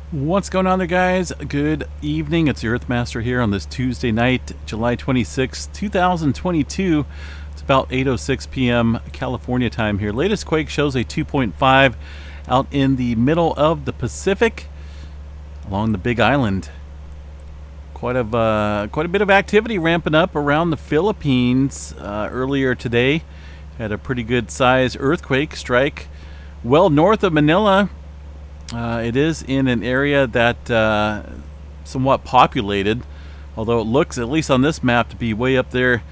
What's going on there, guys? Good evening. It's the Earthmaster here on this Tuesday night, July 26, 2022. It's about 8:06 p.m. California time here. Latest quake shows a 2.5 out in the middle of the Pacific along the Big Island. Quite a bit of activity ramping up around the Philippines earlier today. Had a pretty good size earthquake strike well north of Manila. It is in an area that somewhat populated, although it looks, at least on this map, to be way up there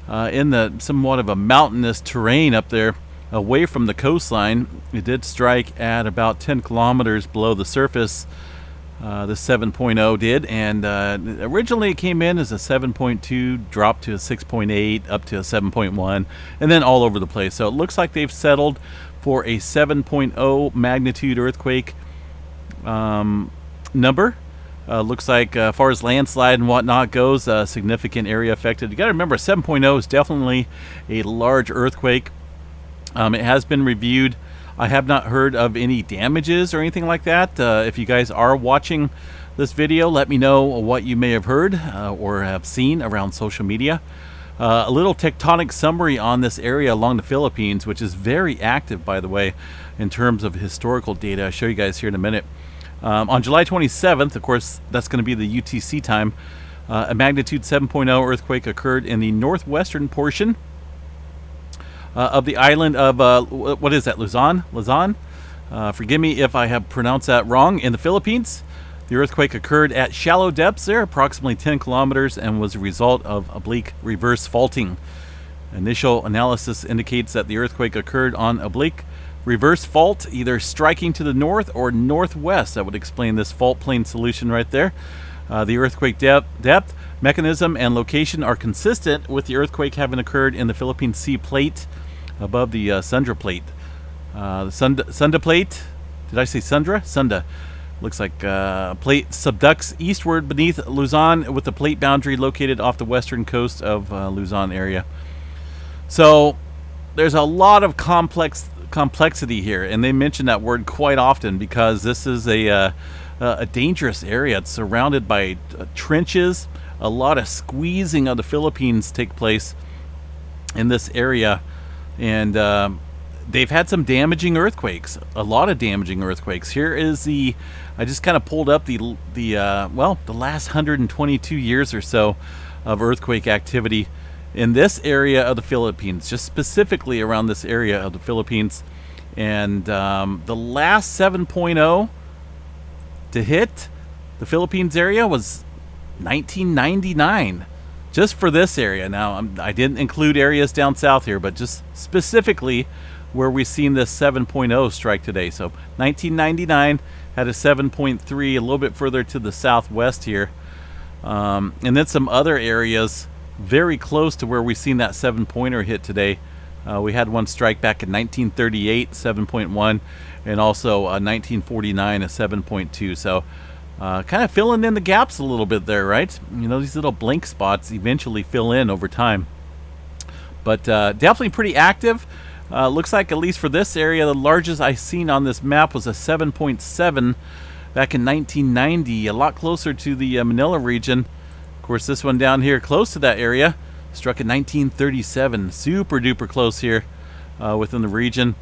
in the somewhat of a mountainous terrain up there away from the coastline. It did strike at about 10 kilometers below the surface. The 7.0 did, and originally it came in as a 7.2, dropped to a 6.8, up to a 7.1, and then all over the place. So it looks like they've settled for a 7.0 magnitude earthquake number. Looks like as far as landslide and whatnot goes, a significant area affected. You got to remember, 7.0 is definitely a large earthquake. It has been reviewed. I have not heard of any damages or anything like that. If you guys are watching this video, let me know what you may have heard or have seen around social media. A little tectonic summary on this area along the Philippines, which is very active, by the way, in terms of historical data. I'll show you guys here in a minute. On July 27th, of course, that's going to be the UTC time, a magnitude 7.0 earthquake occurred in the northwestern portion of the island of, what is that, Luzon? Forgive me if I have pronounced that wrong, in the Philippines. The earthquake occurred at shallow depths there, approximately 10 kilometers, and was a result of oblique reverse faulting. Initial analysis indicates that the earthquake occurred on oblique reverse fault, either striking to the north or northwest. That would explain this fault plane solution right there. The earthquake depth, mechanism, and location are consistent with the earthquake having occurred in the Philippine Sea plate above the Sunda plate. The Sunda plate, did I say Sundra? Sunda. Looks like plate subducts eastward beneath Luzon, with the plate boundary located off the western coast of Luzon area. So there's a lot of complexity here, and they mention that word quite often because this is a dangerous area. It's surrounded by trenches. A lot of squeezing of the Philippines take place in this area, and they've had some damaging earthquakes, a lot of damaging earthquakes. Here is I just kind of pulled up the last 122 years or so of earthquake activity in this area of the Philippines, just specifically around this area of the Philippines. And the last 7.0 to hit the Philippines area was 1999. Just for this area. Now, I didn't include areas down south here, but just specifically where we've seen this 7.0 strike today. So 1999 had a 7.3 a little bit further to the southwest here. And then some other areas very close to where we've seen that 7-pointer hit today. We had one strike back in 1938, 7.1, and also 1949, a 7.2. So kind of filling in the gaps a little bit there, right? You know, these little blank spots eventually fill in over time. But definitely pretty active. Looks like, at least for this area, the largest I've seen on this map was a 7.7 back in 1990, a lot closer to the Manila region. Of course, this one down here close to that area struck in 1937. Super duper close here within the region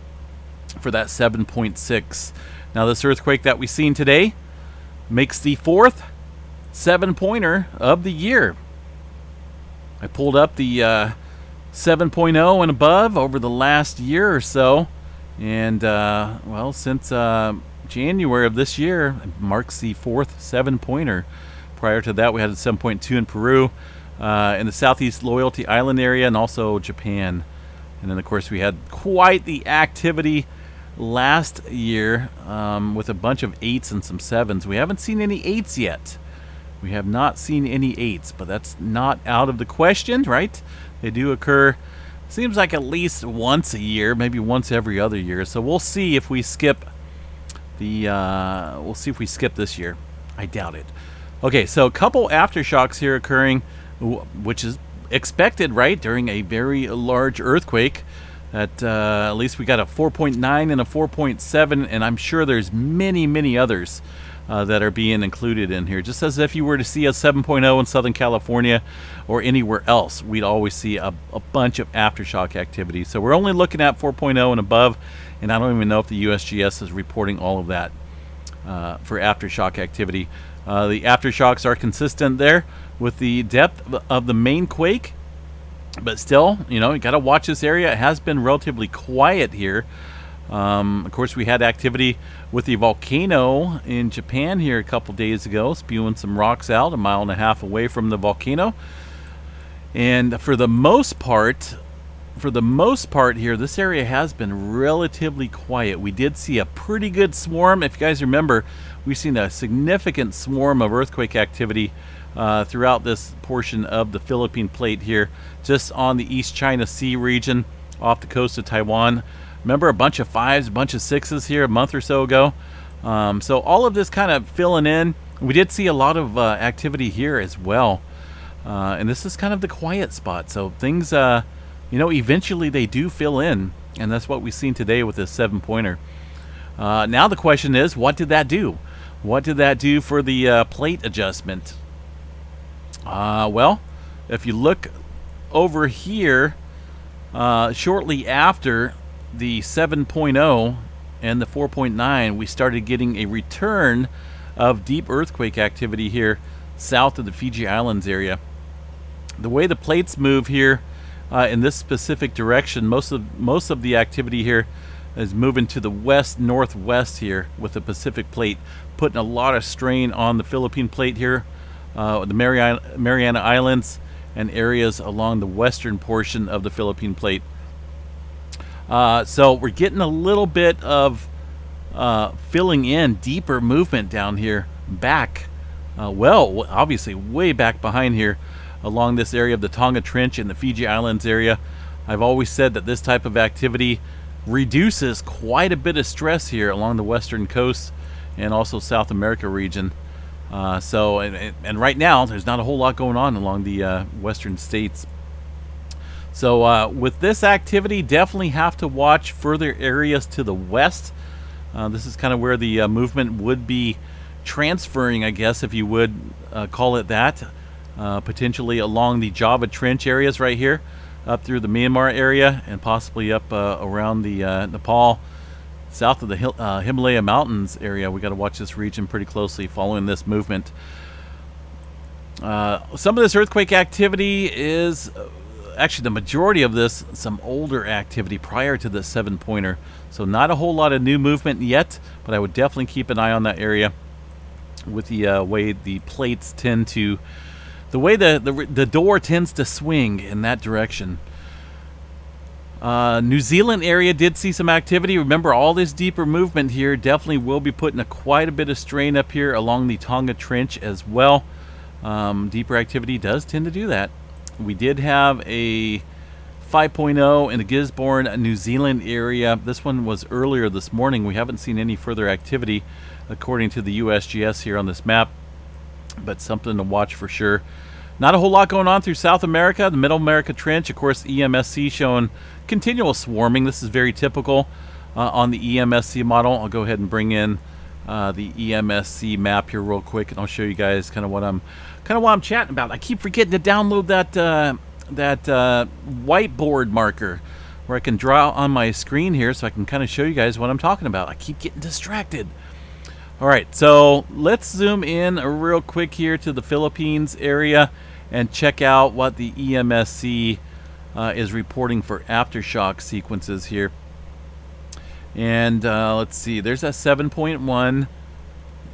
for that 7.6. Now, this earthquake that we've seen today makes the fourth 7-pointer of the year. I pulled up the 7.0 and above over the last year or so, and since January of this year, it marks the fourth 7-pointer. Prior to that, we had a 7.2 in Peru, in the Southeast Loyalty Island area, and also Japan. And then, of course, we had quite the activity last year with a bunch of 8s and some 7s. We haven't seen any 8s yet. We have not seen any 8s, but that's not out of the question, right? They do occur, seems like, at least once a year, maybe once every other year. So we'll see if we skip this year. I doubt it. Okay, so a couple aftershocks here occurring, which is expected, right, during a very large earthquake. At least we got a 4.9 and a 4.7, and I'm sure there's many, many others that are being included in here. Just as if you were to see a 7.0 in Southern California or anywhere else, we'd always see a bunch of aftershock activity. So we're only looking at 4.0 and above, and I don't even know if the USGS is reporting all of that for aftershock activity. The aftershocks are consistent there with the depth of the main quake, but still, you know, you got to watch this area. It has been relatively quiet here. Of course, we had activity with the volcano in Japan here a couple days ago, spewing some rocks out 1.5 miles away from the volcano. And for the most part here, this area has been relatively quiet. We did see a pretty good swarm. If you guys remember, we've seen a significant swarm of earthquake activity throughout this portion of the Philippine plate here, just on the East China Sea region off the coast of Taiwan. Remember, a bunch of 5s, a bunch of 6s here a month or so ago. So all of this kind of filling in. We did see a lot of activity here as well. And this is kind of the quiet spot. So things, you know, eventually they do fill in. And that's what we've seen today with this 7-pointer. Now the question is, what did that do? What did that do for the plate adjustment? Well, if you look over here, shortly after the 7.0 and the 4.9, we started getting a return of deep earthquake activity here south of the Fiji Islands area. The way the plates move here in this specific direction, most of the activity here is moving to the west-northwest here with the Pacific plate, putting a lot of strain on the Philippine plate here, the Mariana Islands, and areas along the western portion of the Philippine plate. So we're getting a little bit of filling in deeper movement down here back, well, obviously way back behind here along this area of the Tonga Trench and the Fiji Islands area. I've always said that this type of activity reduces quite a bit of stress here along the western coast and also South America region. And right now there's not a whole lot going on along the western states. So with this activity, definitely have to watch further areas to the west. This is kind of where the movement would be transferring, I guess, if you would call it that, potentially along the Java Trench areas right here, up through the Myanmar area, and possibly up around the Nepal, south of the Himalaya Mountains area. We got to watch this region pretty closely following this movement. Some of this earthquake activity is actually the majority of this some older activity prior to the 7-pointer, so not a whole lot of new movement yet, but I would definitely keep an eye on that area with the way the plates tend to, the way the door tends to swing in that direction. New Zealand area did see some activity. Remember, all this deeper movement here definitely will be putting quite a bit of strain up here along the Tonga Trench as well. Deeper activity does tend to do that. We did have a 5.0 in the Gisborne, New Zealand area. This one was earlier this morning. We haven't seen any further activity according to the USGS here on this map, but something to watch for sure. Not a whole lot going on through South America. The Middle America Trench, of course, EMSC showing continual swarming. This is very typical on the EMSC model. I'll go ahead and bring in the EMSC map here real quick, and I'll show you guys kind of what I'm chatting about. I keep forgetting to download that whiteboard marker where I can draw on my screen here, so I can kind of show you guys what I'm talking about. I keep getting distracted. All right, so let's zoom in real quick here to the Philippines area and check out what the EMSC is reporting for aftershock sequences here. And let's see, there's that 7.1.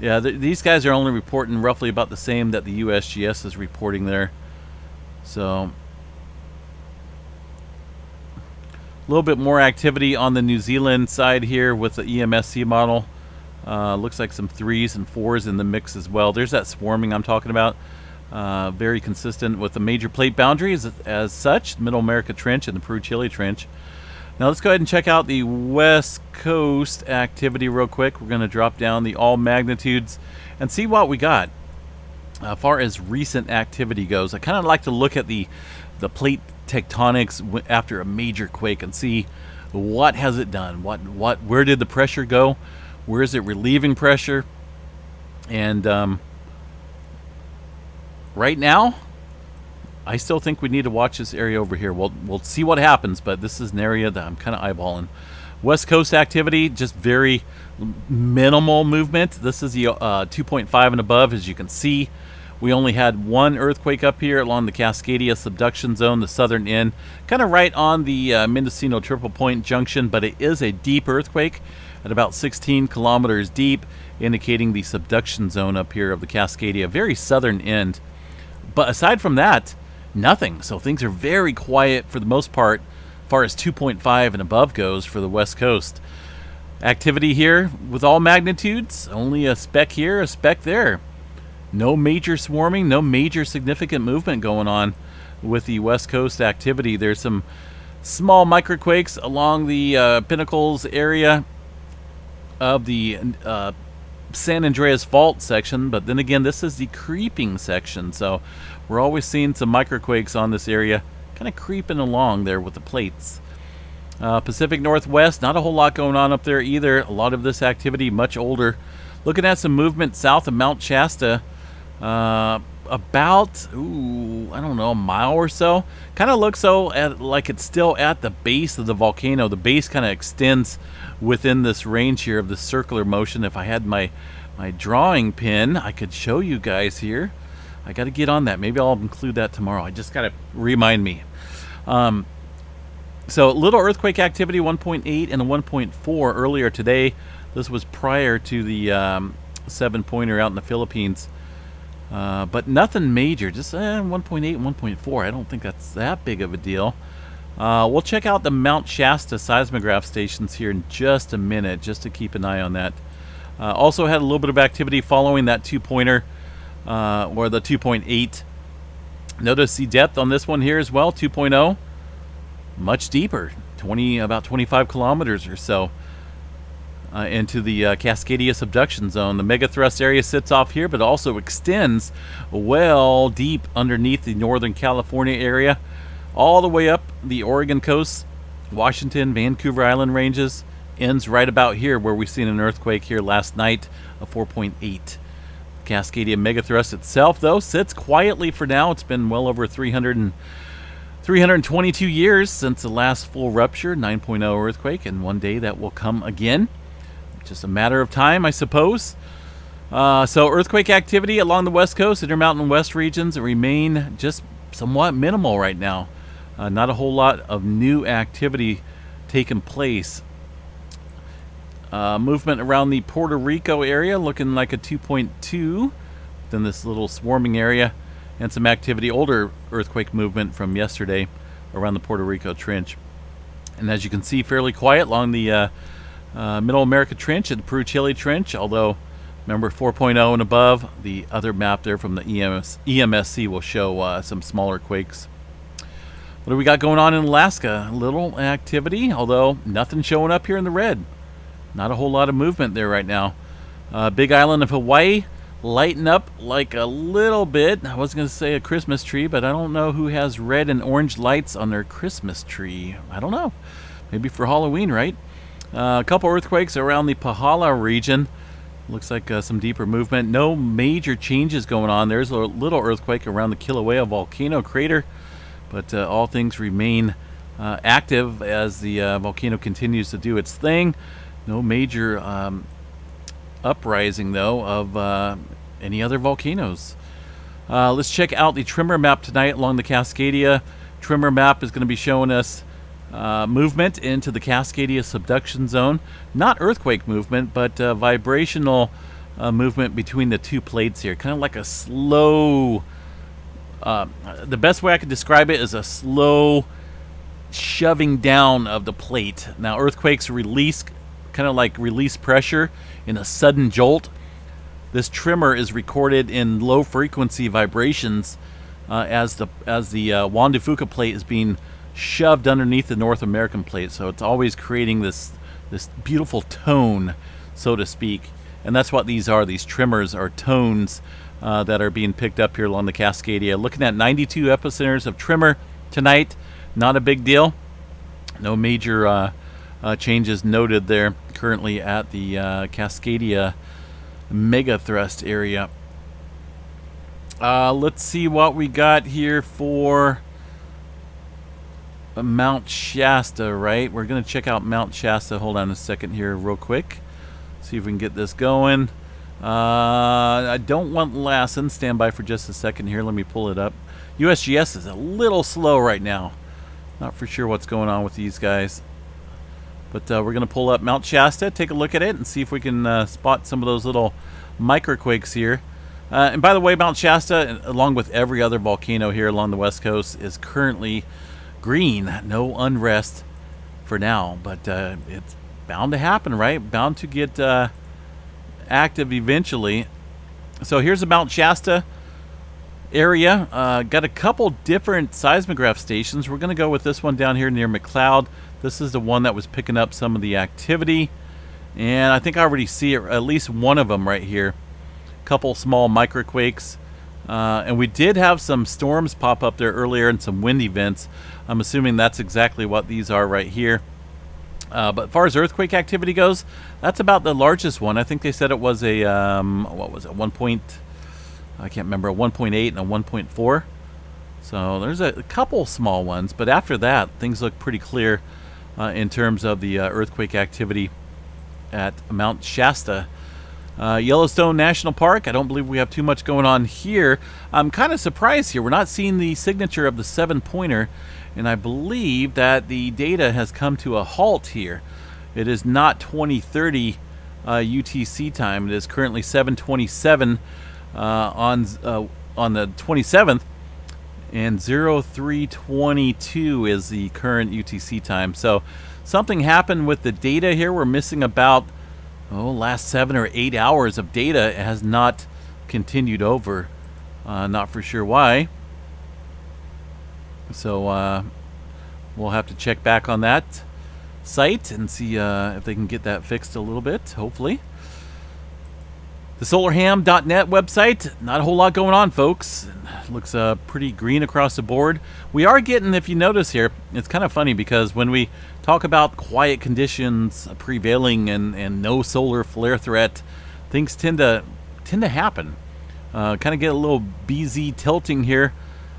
Yeah, these guys are only reporting roughly about the same that the USGS is reporting there. So a little bit more activity on the New Zealand side here with the EMSC model. Looks like some 3s and 4s in the mix as well. There's that swarming I'm talking about. Very consistent with the major plate boundaries as such, Middle America Trench and the Peru-Chile Trench. Now let's go ahead and check out the West Coast activity real quick. We're going to drop down the all magnitudes and see what we got. As far as recent activity goes, I kind of like to look at the plate tectonics after a major quake and see what has it done. Where did the pressure go? Where is it relieving pressure? And right now, I still think we need to watch this area over here. We'll see what happens, but this is an area that I'm kind of eyeballing. West Coast activity, just very minimal movement. This is the 2.5 and above, as you can see. We only had one earthquake up here along the Cascadia subduction zone, the southern end, kind of right on the Mendocino Triple Point Junction, but it is a deep earthquake at about 16 kilometers deep, indicating the subduction zone up here of the Cascadia, very southern end. But aside from that, nothing. So things are very quiet for the most part, as far as 2.5 and above goes for the West Coast. Activity here with all magnitudes, only a speck here, a speck there. No major swarming, no major significant movement going on with the West Coast activity. There's some small microquakes along the Pinnacles area of the San Andreas Fault section, but then again, this is the creeping section, so we're always seeing some microquakes on this area, kind of creeping along there with the plates. Pacific Northwest, not a whole lot going on up there either. A lot of this activity much older. Looking at some movement south of Mount Shasta, about, I don't know, a mile or so. Kind of looks like it's still at the base of the volcano. The base kind of extends within this range here of the circular motion. If I had my drawing pin, I could show you guys here. I got to get on that. Maybe I'll include that tomorrow. I just got to remind me. So little earthquake activity, 1.8 and a 1.4 earlier today. This was prior to the 7-pointer out in the Philippines. But nothing major, just 1.8, 1.4. I don't think that's that big of a deal. We'll check out the Mount Shasta seismograph stations here in just a minute, just to keep an eye on that. Also had a little bit of activity following that 2-pointer, or the 2.8. Notice the depth on this one here as well, 2.0. Much deeper, about 25 kilometers or so. Into the Cascadia subduction zone. The megathrust area sits off here, but also extends well deep underneath the Northern California area, all the way up the Oregon coast, Washington, Vancouver Island ranges, ends right about here where we've seen an earthquake here last night of 4.8. Cascadia megathrust itself, though, sits quietly for now. It's been well over 322 years since the last full rupture, 9.0 earthquake, and one day that will come again. Just a matter of time, I suppose. So earthquake activity along the West Coast, Intermountain West regions remain just somewhat minimal right now. Not a whole lot of new activity taking place. Movement around the Puerto Rico area looking like a 2.2. Then this little swarming area and some activity, older earthquake movement from yesterday around the Puerto Rico Trench. And as you can see, fairly quiet along the Middle America Trench and the Peru-Chile Trench, although remember 4.0 and above, the other map there from the EMSC will show some smaller quakes. What do we got going on in Alaska? A little activity, although nothing showing up here in the red. Not a whole lot of movement there right now. Big Island of Hawaii lighting up like a little bit. I was going to say a Christmas tree, but I don't know who has red and orange lights on their Christmas tree. I don't know. Maybe for Halloween, right? A couple earthquakes around the Pahala region. Looks like some deeper movement. No major changes going on. There's a little earthquake around the Kilauea volcano crater, but all things remain active as the volcano continues to do its thing. No major uprising, though, of any other volcanoes. Let's check out the Tremor map tonight along the Cascadia. Tremor map is going to be showing us movement into the Cascadia subduction zone. Not earthquake movement, but vibrational movement between the two plates here. Kind of like a slow, the best way I could describe it is a slow shoving down of the plate. Now earthquakes release, kind of like release pressure in a sudden jolt. This tremor is recorded in low frequency vibrations as the Juan de Fuca plate is being shoved underneath the North American plate, so it's always creating this beautiful tone, so to speak. And that's what these are. These tremors are tones that are being picked up here along the Cascadia. Looking at 92 epicenters of tremor tonight. Not a big deal. No major changes noted there currently at the Cascadia mega thrust area. Let's see what we got here for Mount Shasta, right? We're going to check out Mount Shasta. Hold on a second here real quick. See if we can get this going. I don't want Lassen. Stand by for just a second here. Let me pull it up. USGS is a little slow right now. Not for sure what's going on with these guys. But we're going to pull up Mount Shasta, take a look at it, and see if we can spot some of those little microquakes here. And by the way, Mount Shasta, along with every other volcano here along the west coast, is currently green. No unrest for now, but it's bound to happen, right? Bound to get active eventually. So here's the Mount Shasta area. Got a couple different seismograph stations. We're going to go with this one down here near McLeod. This is the one that was picking up some of the activity, and I think I already see it, at least one of them right here. Couple small microquakes, and we did have some storms pop up there earlier and some wind events. I'm assuming that's exactly what these are right here. But as far as earthquake activity goes, that's about the largest one. I think they said it was a what was it, I can't remember, a 1.8 and a 1.4. So there's a couple small ones, but after that things look pretty clear in terms of the earthquake activity at Mount Shasta. Yellowstone National Park, I don't believe we have too much going on here. I'm kind of surprised here. We're not seeing the signature of the 7-pointer, and I believe that the data has come to a halt here. It is not 2030 UTC time. It is currently 7:27 on the 27th, and 03:22 is the current UTC time. So something happened with the data here. We're missing about last 7 or 8 hours of data. It has not continued over. Not for sure why. So we'll have to check back on that site and see if they can get that fixed a little bit, hopefully. The solarham.net website, not a whole lot going on, folks. It looks pretty green across the board. We are getting, if you notice here, it's kind of funny because when we talk about quiet conditions prevailing and no solar flare threat, things tend to happen. Kind of get a little BZ tilting here.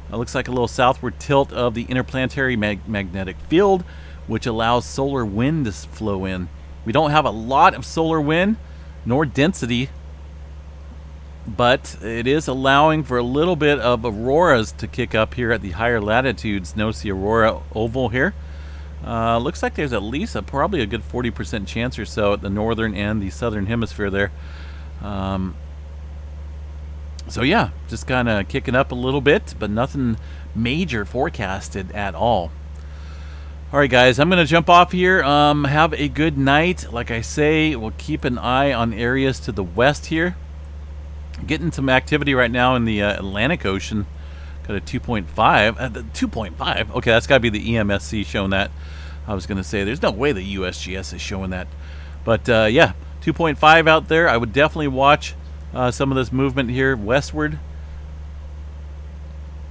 Looks like a little southward tilt of the interplanetary magnetic field, which allows solar wind to flow in. We don't have a lot of solar wind, nor density, but it is allowing for a little bit of auroras to kick up here at the higher latitudes. Notice the aurora oval here. Looks like there's at least probably a good 40% chance or so at the northern and the southern hemisphere there. So yeah, just kind of kicking up a little bit, but nothing major forecasted at all. All right, guys, I'm going to jump off here. Have a good night. Like I say, we'll keep an eye on areas to the west here. Getting some activity right now in the Atlantic Ocean. Got a 2.5. 2.5? Okay, that's got to be the EMSC showing that. I was going to say, there's no way the USGS is showing that. But yeah, 2.5 out there. I would definitely watch some of this movement here westward.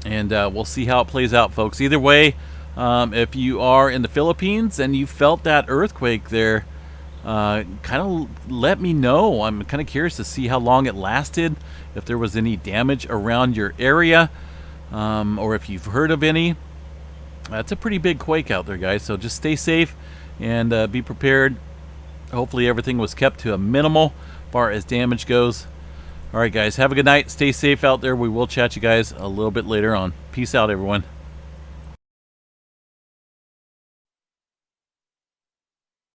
And we'll see how it plays out, folks. Either way, if you are in the Philippines and you felt that earthquake there, kind of let me know. I'm kind of curious to see how long it lasted, if there was any damage around your area, or if you've heard of any. It's a pretty big quake out there, guys, so just stay safe and be prepared. Hopefully everything was kept to a minimal as far as damage goes. All right, guys, have a good night. Stay safe out there. We will chat you guys a little bit later on. Peace out, everyone.